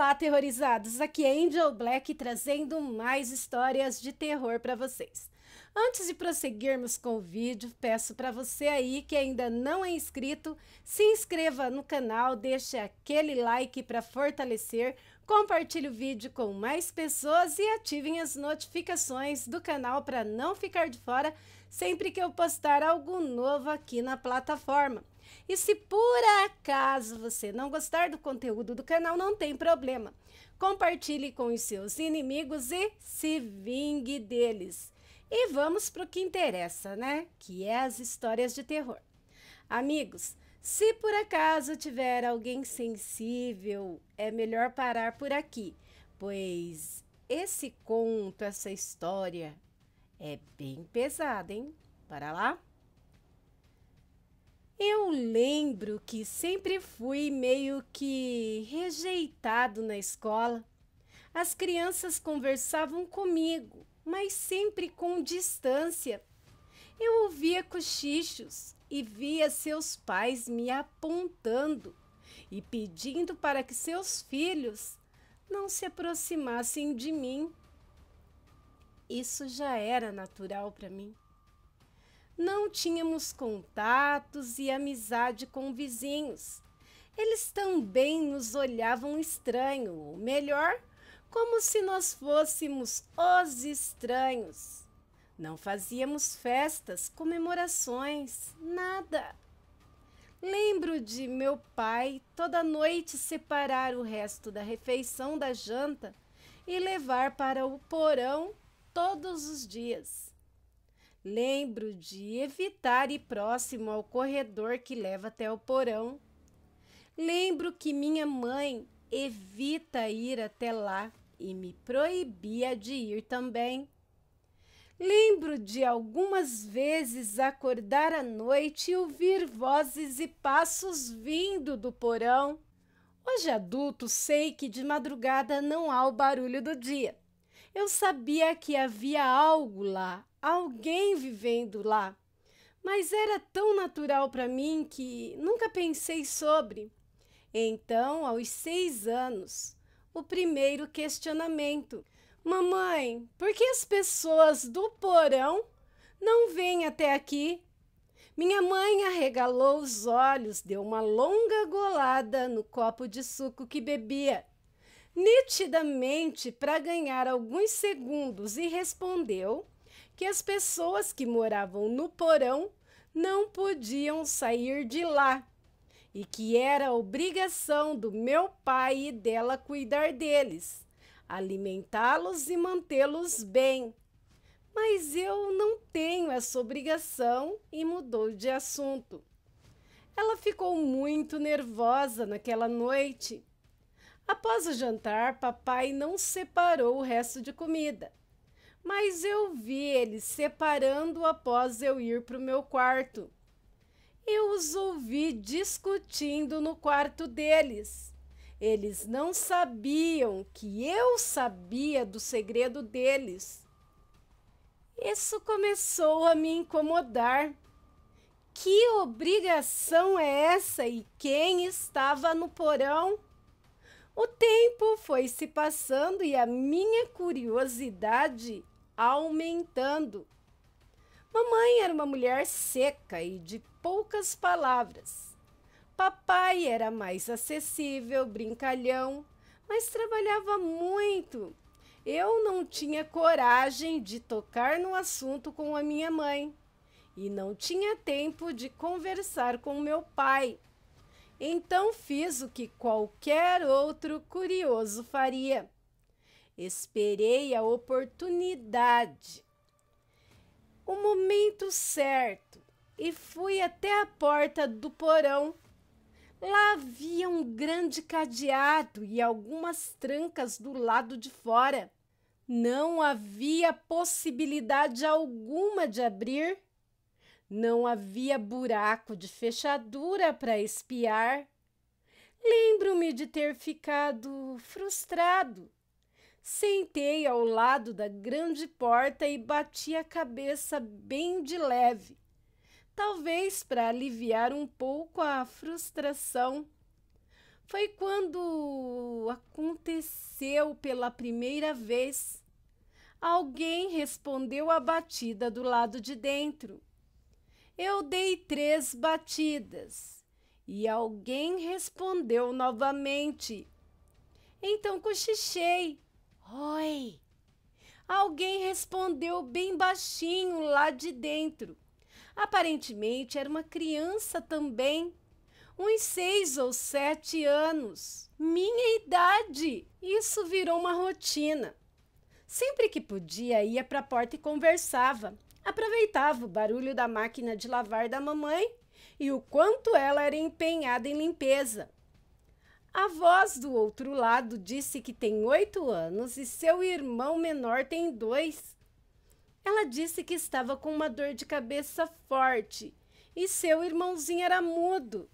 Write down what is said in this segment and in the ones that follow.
Olá, aterrorizados! Aqui é Angel Black trazendo mais histórias de terror para vocês. Antes de prosseguirmos com o vídeo, peço para você aí que ainda não é inscrito, se inscreva no canal, deixe aquele like para fortalecer, compartilhe o vídeo com mais pessoas e ativem as notificações do canal para não ficar de fora sempre que eu postar algo novo aqui na plataforma. E se por acaso você não gostar do conteúdo do canal, não tem problema. Compartilhe com os seus inimigos e se vingue deles. E vamos para o que interessa, né? Que é as histórias de terror. Amigos, se por acaso tiver alguém sensível, é melhor parar por aqui, pois esse conto, essa história é bem pesada, hein? Para lá? Eu lembro que sempre fui meio que rejeitado na escola. As crianças conversavam comigo, mas sempre com distância. Eu ouvia cochichos e via seus pais me apontando e pedindo para que seus filhos não se aproximassem de mim. Isso já era natural para mim. Não tínhamos contatos e amizade com vizinhos. Eles também nos olhavam estranho, ou melhor, como se nós fôssemos os estranhos. Não fazíamos festas, comemorações, nada. Lembro de meu pai toda noite separar o resto da refeição da janta e levar para o porão todos os dias. Lembro de evitar ir próximo ao corredor que leva até o porão. Lembro que minha mãe evita ir até lá e me proibia de ir também. Lembro de algumas vezes acordar à noite e ouvir vozes e passos vindo do porão. Hoje adulto, sei que de madrugada não há o barulho do dia. Eu sabia que havia algo lá, alguém vivendo lá, mas era tão natural para mim que nunca pensei sobre. Então, aos 6 anos, o primeiro questionamento: mamãe, por que as pessoas do porão não vêm até aqui? Minha mãe arregalou os olhos, deu uma longa golada no copo de suco que bebia, nitidamente para ganhar alguns segundos, e respondeu que as pessoas que moravam no porão não podiam sair de lá e que era obrigação do meu pai e dela cuidar deles, alimentá-los e mantê-los bem. Mas eu não tenho essa obrigação e mudou de assunto. Ela ficou muito nervosa naquela noite. Após o jantar, papai não separou o resto de comida, mas eu vi ele separando após eu ir para o meu quarto. Eu os ouvi discutindo no quarto deles. Eles não sabiam que eu sabia do segredo deles. Isso começou a me incomodar. Que obrigação é essa e quem estava no porão? O tempo foi se passando e a minha curiosidade aumentando. Mamãe era uma mulher seca e de poucas palavras. Papai era mais acessível, brincalhão, mas trabalhava muito. Eu não tinha coragem de tocar no assunto com a minha mãe e não tinha tempo de conversar com meu pai. Então fiz o que qualquer outro curioso faria. Esperei a oportunidade, o momento certo, e fui até a porta do porão. Lá havia um grande cadeado e algumas trancas do lado de fora. Não havia possibilidade alguma de abrir. Não havia buraco de fechadura para espiar. Lembro-me de ter ficado frustrado. Sentei ao lado da grande porta e bati a cabeça bem de leve, talvez para aliviar um pouco a frustração. Foi quando aconteceu pela primeira vez. Alguém respondeu a batida do lado de dentro. Eu dei 3 batidas e alguém respondeu novamente. Então cochichei. Oi! Alguém respondeu bem baixinho lá de dentro. Aparentemente era uma criança também, uns 6 ou 7 anos, minha idade. Isso virou uma rotina. Sempre que podia, ia para a porta e conversava. Aproveitava o barulho da máquina de lavar da mamãe e o quanto ela era empenhada em limpeza. A voz do outro lado disse que tem 8 anos e seu irmão menor tem 2. Ela disse que estava com uma dor de cabeça forte e seu irmãozinho era mudo.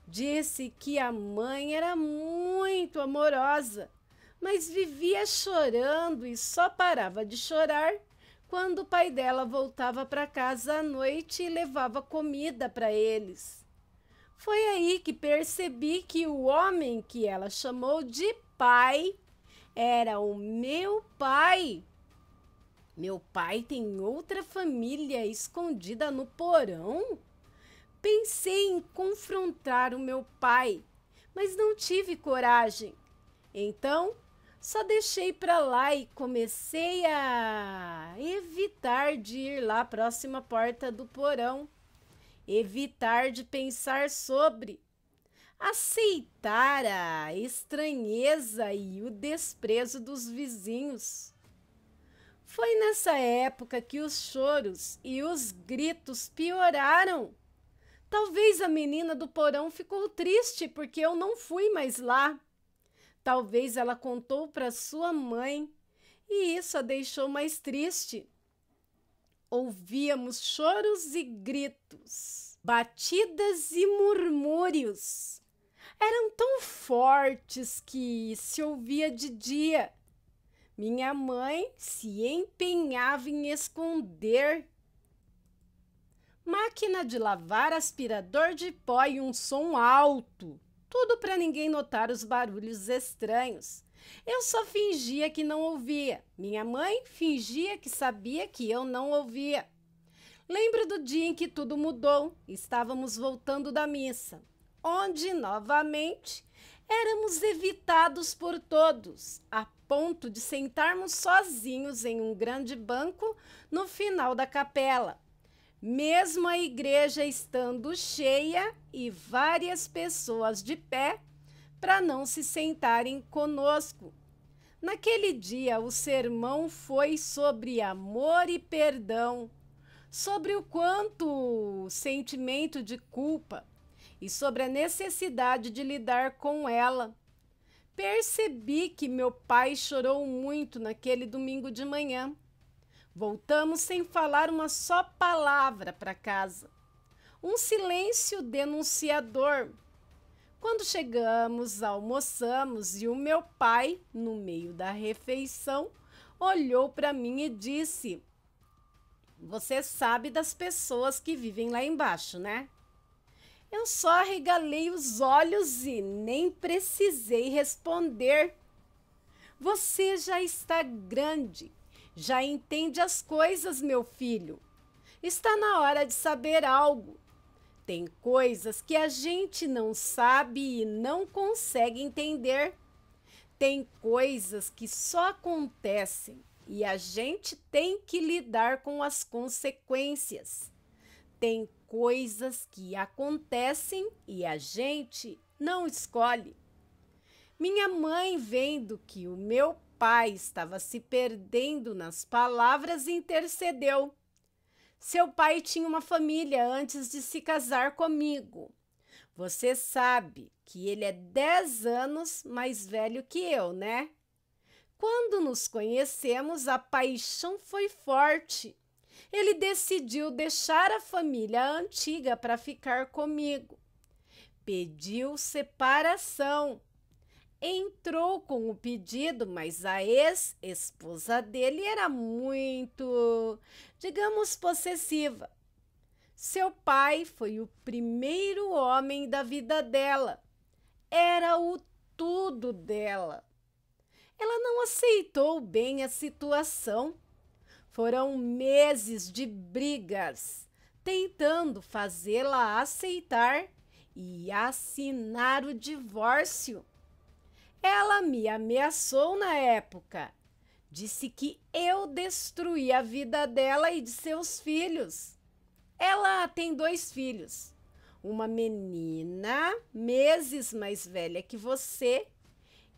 Disse que a mãe era muito amorosa, mas vivia chorando e só parava de chorar quando o pai dela voltava para casa à noite e levava comida para eles. Foi aí que percebi que o homem que ela chamou de pai era o meu pai. Meu pai tem outra família escondida no porão? Pensei em confrontar o meu pai, mas não tive coragem. Então, só deixei para lá e comecei a evitar de ir lá à próxima porta do porão. Evitar de pensar sobre, aceitar a estranheza e o desprezo dos vizinhos. Foi nessa época que os choros e os gritos pioraram. Talvez a menina do porão ficou triste porque eu não fui mais lá. Talvez ela contou para sua mãe e isso a deixou mais triste. Ouvíamos choros e gritos, batidas e murmúrios. Eram tão fortes que se ouvia de dia. Minha mãe se empenhava em esconder. Máquina de lavar, aspirador de pó e um som alto. Tudo para ninguém notar os barulhos estranhos. Eu só fingia que não ouvia. Minha mãe fingia que sabia que eu não ouvia. Lembro do dia em que tudo mudou. Estávamos voltando da missa, onde, novamente, éramos evitados por todos, a ponto de sentarmos sozinhos em um grande banco no final da capela. Mesmo a igreja estando cheia e várias pessoas de pé, para não se sentarem conosco. Naquele dia, o sermão foi sobre amor e perdão, sobre o quanto o sentimento de culpa e sobre a necessidade de lidar com ela. Percebi que meu pai chorou muito naquele domingo de manhã. Voltamos sem falar uma só palavra para casa. Um silêncio denunciador. Quando chegamos, almoçamos e o meu pai, no meio da refeição, olhou para mim e disse: "Você sabe das pessoas que vivem lá embaixo, né?" Eu só arregalei os olhos e nem precisei responder. "Você já está grande, já entende as coisas, meu filho. Está na hora de saber algo. Tem coisas que a gente não sabe e não consegue entender. Tem coisas que só acontecem e a gente tem que lidar com as consequências. Tem coisas que acontecem e a gente não escolhe." Minha mãe, vendo que o meu pai estava se perdendo nas palavras, intercedeu. "Seu pai tinha uma família antes de se casar comigo. Você sabe que ele é 10 anos mais velho que eu, né? Quando nos conhecemos, a paixão foi forte. Ele decidiu deixar a família antiga para ficar comigo. Pediu separação. Entrou com o pedido, mas a ex-esposa dele era muito, digamos, possessiva. Seu pai foi o primeiro homem da vida dela. Era o tudo dela. Ela não aceitou bem a situação. Foram meses de brigas, tentando fazê-la aceitar e assinar o divórcio. Ela me ameaçou na época. Disse que eu destruí a vida dela e de seus filhos. Ela tem 2 filhos. Uma menina, meses mais velha que você,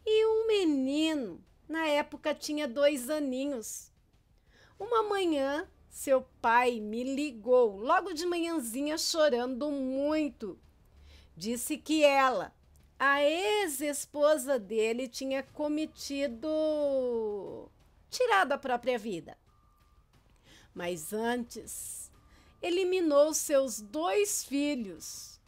e um menino, na época tinha 2 aninhos. Uma manhã, seu pai me ligou, logo de manhãzinha, chorando muito. Disse que ela, a ex-esposa dele, tinha tirado a própria vida. Mas antes, eliminou seus 2 filhos.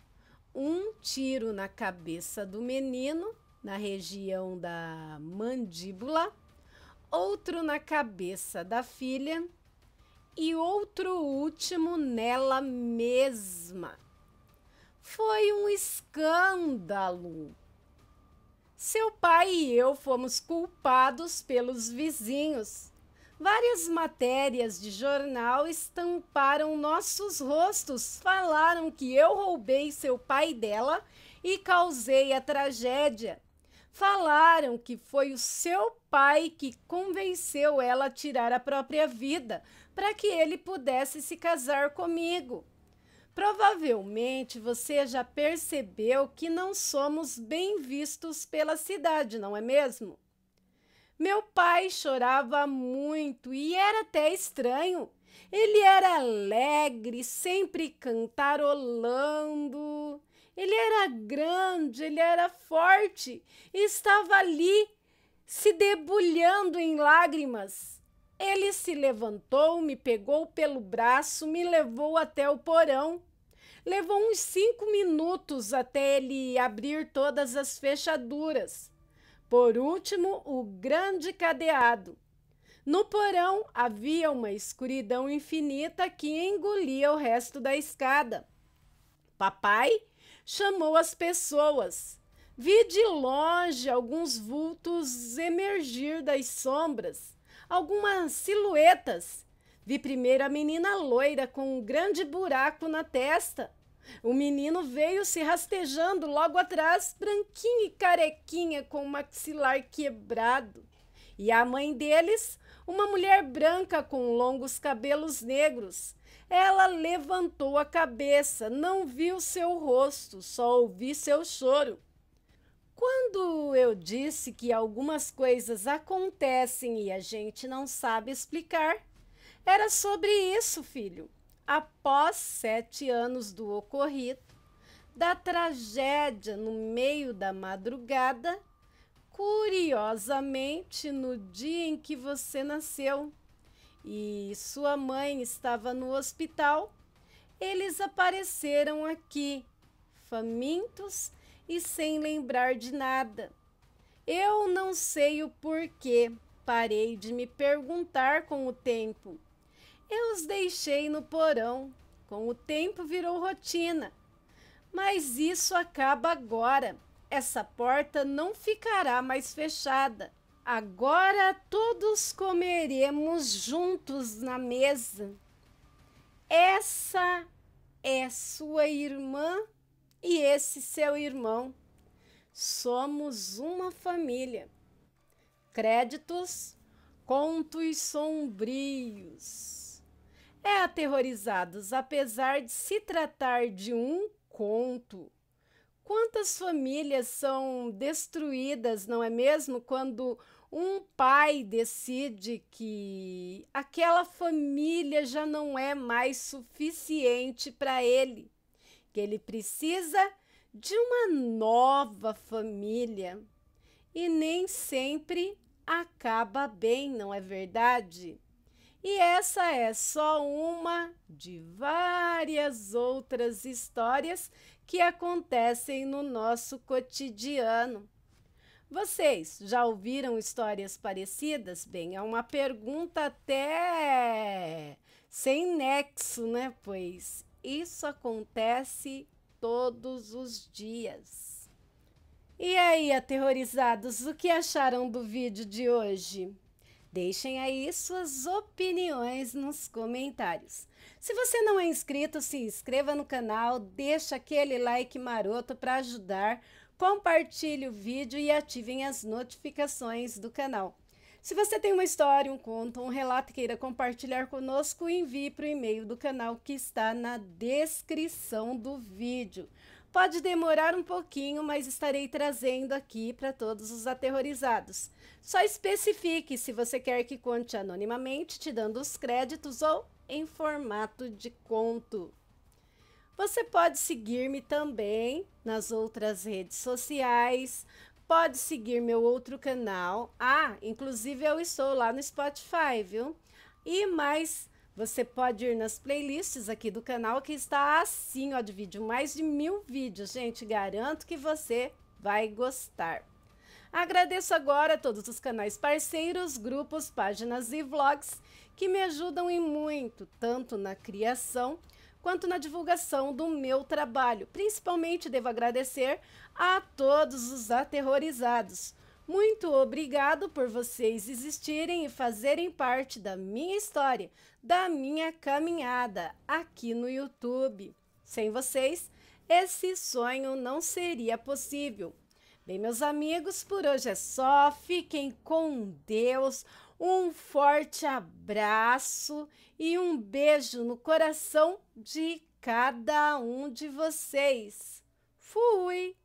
Um tiro na cabeça do menino, na região da mandíbula, outro na cabeça da filha e outro último nela mesma. Foi um escândalo. Seu pai e eu fomos culpados pelos vizinhos. Várias matérias de jornal estamparam nossos rostos, falaram que eu roubei seu pai dela e causei a tragédia. Falaram que foi o seu pai que convenceu ela a tirar a própria vida para que ele pudesse se casar comigo. Provavelmente você já percebeu que não somos bem vistos pela cidade, não é mesmo? Meu pai chorava muito e era até estranho. Ele era alegre, sempre cantarolando. Ele era grande, ele era forte e estava ali se debulhando em lágrimas. Ele se levantou, me pegou pelo braço, me levou até o porão. Levou uns 5 minutos até ele abrir todas as fechaduras. Por último, o grande cadeado. No porão havia uma escuridão infinita que engolia o resto da escada. Papai chamou as pessoas. Vi de longe alguns vultos emergir das sombras, algumas silhuetas. Vi primeiro a menina loira com um grande buraco na testa. O menino veio se rastejando logo atrás, branquinho e carequinha, com o maxilar quebrado. E a mãe deles, uma mulher branca com longos cabelos negros. Ela levantou a cabeça, não viu seu rosto, só ouvi seu choro. Quando eu disse que algumas coisas acontecem e a gente não sabe explicar, era sobre isso, filho. Após 7 anos do ocorrido, da tragédia no meio da madrugada, curiosamente no dia em que você nasceu e sua mãe estava no hospital, eles apareceram aqui, famintos e sem lembrar de nada. Eu não sei o porquê, parei de me perguntar com o tempo. Eu os deixei no porão, com o tempo virou rotina. Mas isso acaba agora. Essa porta não ficará mais fechada. Agora todos comeremos juntos na mesa. Essa é sua irmã e esse seu irmão. Somos uma família. Créditos, contos sombrios. Aterrorizados, apesar de se tratar de um conto. Quantas famílias são destruídas, não é mesmo? Quando um pai decide que aquela família já não é mais suficiente para ele, que ele precisa de uma nova família. E nem sempre acaba bem, não é verdade? E essa é só uma de várias outras histórias que acontecem no nosso cotidiano. Vocês já ouviram histórias parecidas? Bem, é uma pergunta até sem nexo, né? Pois isso acontece todos os dias. E aí, aterrorizados, o que acharam do vídeo de hoje? Deixem aí suas opiniões nos comentários. Se você não é inscrito, se inscreva no canal, deixa aquele like maroto para ajudar, compartilhe o vídeo e ativem as notificações do canal. Se você tem uma história, um conto, um relato e queira compartilhar conosco, envie para o e-mail do canal que está na descrição do vídeo. Pode demorar um pouquinho, mas estarei trazendo aqui para todos os aterrorizados. Só especifique se você quer que conte anonimamente, te dando os créditos ou em formato de conto. Você pode seguir-me também nas outras redes sociais, pode seguir meu outro canal. Inclusive eu estou lá no Spotify, viu? E mais, você pode ir nas playlists aqui do canal, que está assim, ó, de vídeo. Mais de 1000 vídeos, gente. Garanto que você vai gostar. Agradeço agora a todos os canais parceiros, grupos, páginas e vlogs que me ajudam e muito, tanto na criação quanto na divulgação do meu trabalho. Principalmente devo agradecer a todos os aterrorizados. Muito obrigado por vocês existirem e fazerem parte da minha história, da minha caminhada aqui no YouTube. Sem vocês, esse sonho não seria possível. Bem, meus amigos, por hoje é só. Fiquem com Deus. Um forte abraço e um beijo no coração de cada um de vocês. Fui!